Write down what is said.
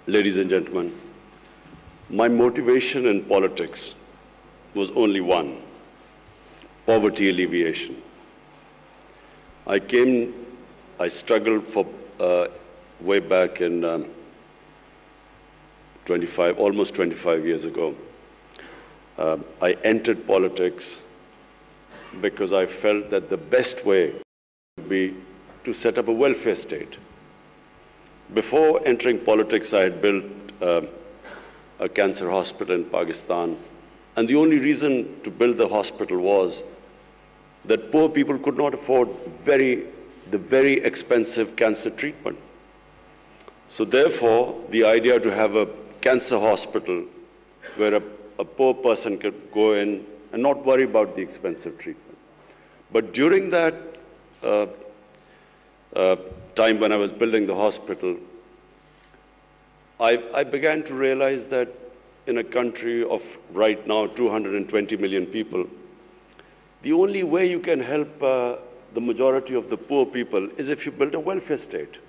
Ladies and gentlemen, my motivation in politics was only one: poverty alleviation. I struggled for way back in almost 25 years ago. I entered politics because I felt that the best way would be to set up a welfare state. Before entering politics, I had built a cancer hospital in Pakistan, and the only reason to build the hospital was that poor people could not afford the very expensive cancer treatment. So therefore, the idea to have a cancer hospital where a poor person could go in and not worry about the expensive treatment. But during that time when I was building the hospital, I began to realize that in a country of right now 220 million people, the only way you can help the majority of the poor people is if you build a welfare state.